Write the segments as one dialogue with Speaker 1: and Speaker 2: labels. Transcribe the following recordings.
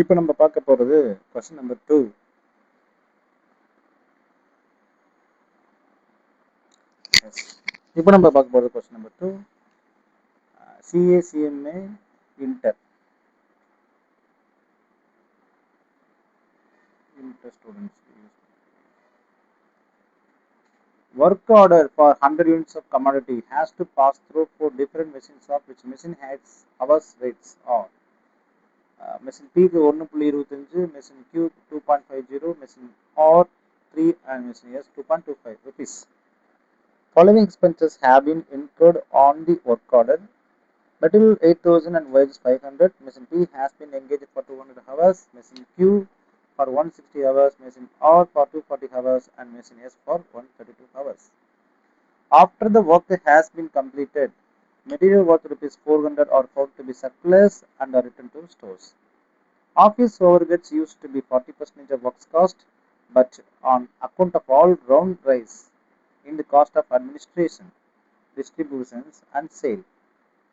Speaker 1: இப்போ நம்ம பார்க்க போகிறது கொஸ்டின் நம்பர் 2. இப்போ நம்ம பார்க்க போகிறது question number 2. CACMA Inter students. Work order for 100 units of commodity has to pass through 4 different machines of which machine has hours rates are machine P க்கு 1.25, machine Q 2.50, machine R 3 and machine S 2.25 rupees. Following expenses have been incurred on the work order. Material 8,000 and wages 500. Machine P has been engaged for 200 hours. Machine Q for 160 hours. Machine R for 240 hours and machine S for 132 hours. After the work has been completed, material worth rupees 400 are found to be surplus and are returned to stores. Office overheads used to be 40% of works cost, but on account of all round rise in the cost of administration, distributions and sale,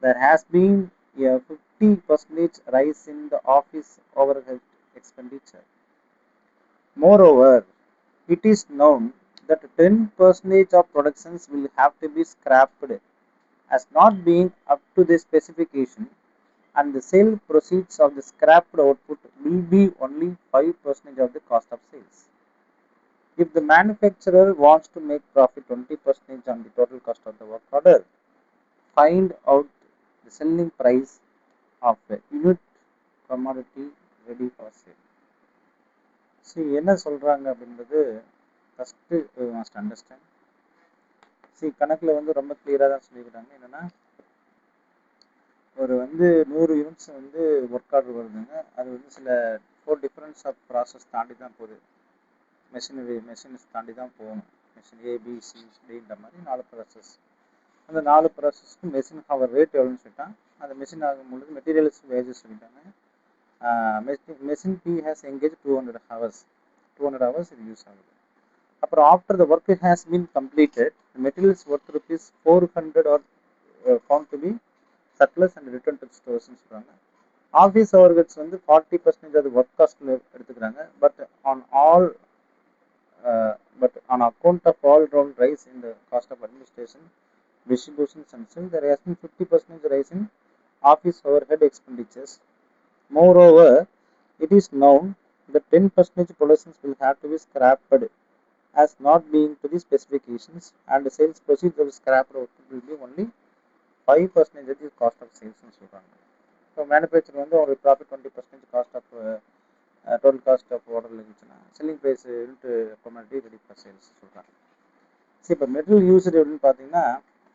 Speaker 1: there has been a 50% rise in the office overhead expenditure. Moreover, it is known that 10% of productions will have to be scrapped as not being up to the specification, and the sale proceeds of the scrapped output will be only 5% of the cost of sales. If the manufacturer wants to make profit 20% on the total cost of the work order, find out the selling price of the unit commodity ready for sale. See, என்ன சொல்றாங்க அப்படின்றது first must understand. C கணக்கில் வந்து ரொம்ப கிளியராக தான் சொல்லிக்கிறாங்க. என்னன்னா ஒரு 100 யூனிட்ஸ் ஒர்க் ஆர்டர் வருதுங்க. அது சில 4 டிஃபரன்ஸ் ஆஃப் ப்ராசஸ் தாண்டி தான் போகுது. மெஷின்ஸ் தாண்டி தான் போகணும். மெஷின் ABCDன்ற மாதிரி 4 ப்ராசஸ். அந்த 4 ப்ராசஸ்க்கு மெஷின் ஹவர் ரேட் எவ்வளோன்னு சொல்லிட்டான். அந்த மெஷின் ஆகும்பொழுது மெட்டீரியல்ஸ் வேஜஸ் சொல்லிட்டாங்க. Machine P has engage 200 hours இது யூஸ் ஆகுது. அப்புறம் after the work has been completed, materials worth rupees 400 are found to be surplus and return to ஸ்டோர்ஸ்னு சொல்கிறாங்க. ஆஃபீஸ் ஓவர்ஹெட்ஸ் 40% அது ஒர்க் காஸ்ட்டில் எடுத்துக்கிறாங்க. But on account of all round rise in the cost of administration, distributions and sales, there has been 50% rise in office overhead expenditures. Moreover, it is known that 10% productions will have to be scrapped as not being to the specifications, and the sales proceeds of scrapped output will be only 5% of the cost of sales. So manufacturer ஒரு profit 20% cost of total cost of order இருந்துச்சுன்னா selling price into commodity ready for sales சொல்கிறாங்க. சரி, இப்போ material used எப்படின்னு பார்த்தீங்கன்னா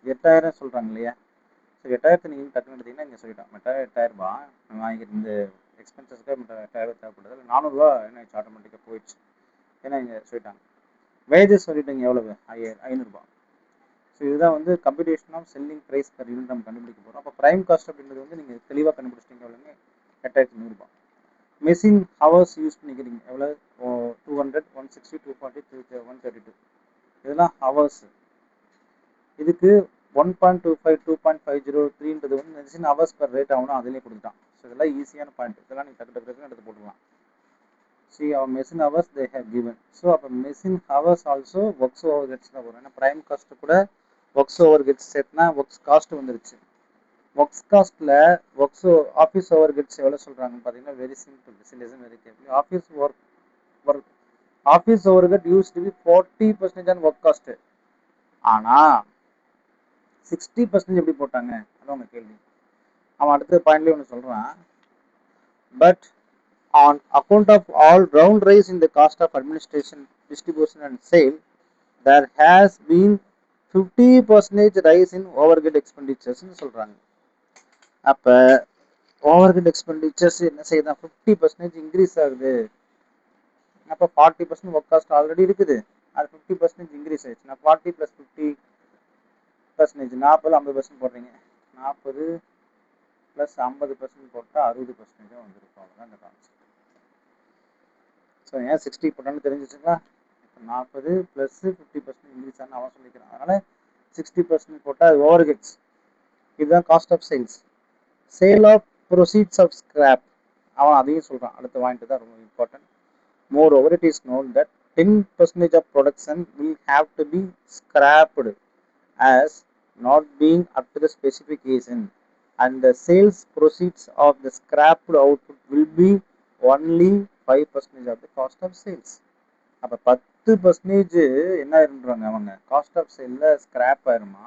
Speaker 1: 8,000 சொல்கிறாங்க இல்லையா. So 8,000 நீங்கள் டக்குன்னு எடுத்தீங்கன்னா இங்கே சொல்லிட்டோம். 8,000 நம்ம வாங்கிட்டு இந்த எக்ஸ்பென்சஸ்க்கு 8,000 தேவைப்படுது. இல்லை 400 என்ன ஆச்சு, ஆட்டோமேட்டிக்காக போயிடுச்சு. ஏன்னா இங்கே சொல்லிட்டாங்க. வேஜஸ் சொல்லிட்டீங்க எவ்வளவு, 500. ஸோ இதுதான் computation of selling price per unit நம்ம கண்டுபிடிக்க போகிறோம். அப்போ ப்ரைம் காஸ்ட் அப்படின்றது நீங்கள் தெளிவாக கண்டுபிடிச்சிட்டீங்க. எவ்வளோங்க, 8,100. மெஷின் ஹவர்ஸ் யூஸ் பண்ணிக்கிறீங்க எவ்வளோ, 200, 160, 240, 132. இதெல்லாம் ஹவர்ஸ். இதுக்கு 1.25, 2.50, 3ன்றது மெஷின் ஹவர்ஸ் பர் ரேட் ஆகணும். அதிலே கொடுத்துட்டான். ஸோ இதெல்லாம் ஈஸியான பாயிண்ட். இதெல்லாம் நீங்கள் டக்கு எடுத்து போட்டுக்கலாம். See, our machine hours they have given. So அப்போ machine hours also works overheads தான் வரும். ஏன்னா ப்ரைம் காஸ்ட் கூட ஒர்க்ஸ் overheads சேர்த்துனா ஒர்க்ஸ் காஸ்ட் வந்துருச்சு. ஒர்க்ஸ் காஸ்ட்டில் ஆஃபீஸ் overheads எவ்வளோ சொல்கிறாங்கன்னு பார்த்தீங்கன்னா very simple. Listen very carefully. Office overhead used to be 40% on work cost. ஆனால் 60% எப்படி போட்டாங்க, அதான் உங்கள் கேள்வி. அவன் அடுத்த பாயிண்ட்லேயே ஒன்று சொல்கிறான். But on account of all round rise in the cost of administration, distribution and sale, there has been 50% rise in overhead expenditures ன்னு சொல்றாங்க. அப்ப overhead expenditures என்ன செய்யுது, 50% இன்க்ரீஸ் ஆகுது. அப்ப 40% ஒர்க் காஸ்ட் ஆல்ரெடி இருக்குது, அது 50% இன்க்ரீஸ் ஆயிடுச்சு. 40 + 50%, 40 50% போடுறீங்க, 40 + 50% போட்டால் 60% வந்துருக்கும். அவ்வளோதான் இந்த கான்செப்ட். ஸோ ஏன் 60 போட்டாலும் தெரிஞ்சிச்சுங்களா. 40 + 50% இன்க்ரீஸ் ஆன அவன் சொல்லிக்கிறான். அதனால் 60% போட்டால் அது ஓவர்ஹெட்ஸ். இதுதான் cost of sales. Sale of proceeds of scrap அவன் அதையும் சொல்கிறான். அடுத்த பாயிண்ட் தான் ரொம்ப important. Moreover, it is known that 10% of production will have to be scrapped as not being up to the specification, and the sales proceeds of the scrapped output will be only 5% of the cost of sales. அப்போ 10% என்ன ஆயிருன்றாங்க அவங்க, cost of சேலில் scrap ஆயிருமா.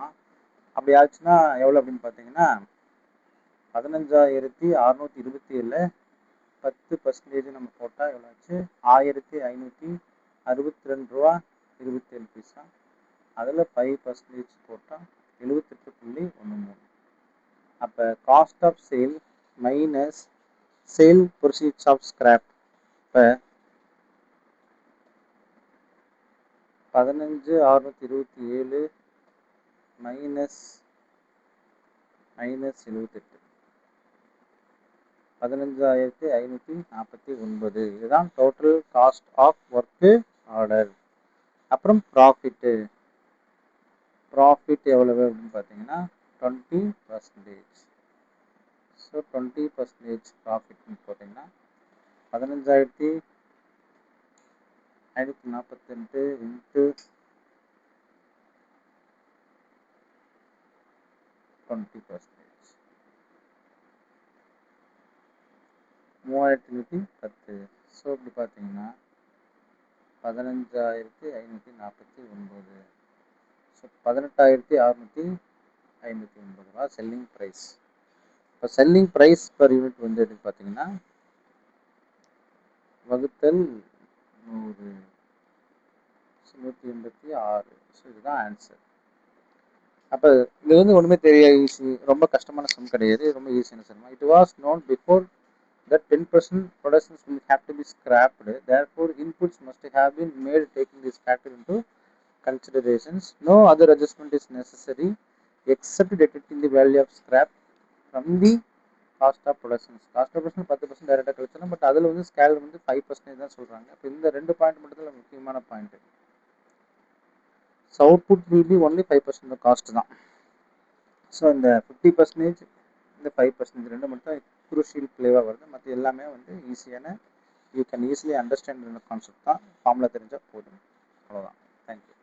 Speaker 1: அப்படி ஆச்சுன்னா எவ்வளோ அப்படின்னு பார்த்தீங்கன்னா 15,627 10% நம்ம போட்டால் எவ்வளோ ஆச்சு, 1,562 ரூபா 27 பைசா. அதில் 5% போட்டால் 78.13. அப்போ cost of sale minus sale proceeds of scrap. இப்போ 15,627 மைனஸ் 78, 15,549. இதுதான் total cost of work order. அப்புறம் ப்ராஃபிட்டு எவ்வளவு அப்படின்னு பார்த்தீங்கன்னா 20%. ஸோ 20% ப்ராஃபிட்னு போட்டிங்கன்னா 15,548 இன்ட்டு 20%, 3,110. ஸோ இப்படி பார்த்தீங்கன்னா 15,549. ஸோ 18,659 ரூபா செல்லிங் ப்ரைஸ். இப்போ செல்லிங் ப்ரைஸ் பர் யூனிட் வந்து எப்படி பார்த்தீங்கன்னா வகுத்தல் 100, 186. ஸோ இதுதான் ஆன்சர். அப்போ இது வந்து ஒன்றுமே தெரியாது, ஈஸி, ரொம்ப கஷ்டமான சம் கிடையாது, ரொம்ப ஈஸியான sum. It was known before that 10% productions will have to be scrapped. Therefore, inputs must have been made taking this factor into considerations. No other adjustment is necessary except deducting the value of scrap from the cost of productions. Cost of production 10% டைரெக்டாக கழிச்சலாம். But அதில் வந்து scale வந்து 5% தான் சொல்கிறாங்க. இப்போ இந்த 2 point மட்டும் தான் முக்கியமான point. So output will be only 5% cost தான். ஸோ இந்த 50%, இந்த 5% ரெண்டு மட்டும் தான் குரூஷியல் பிளேவாக வருது. மற்ற எல்லாமே வந்து ஈஸியான, you can easily understand concept தான். ஃபார்முலா தெரிஞ்சால் போதும், அவ்வளோதான். தேங்க்யூ.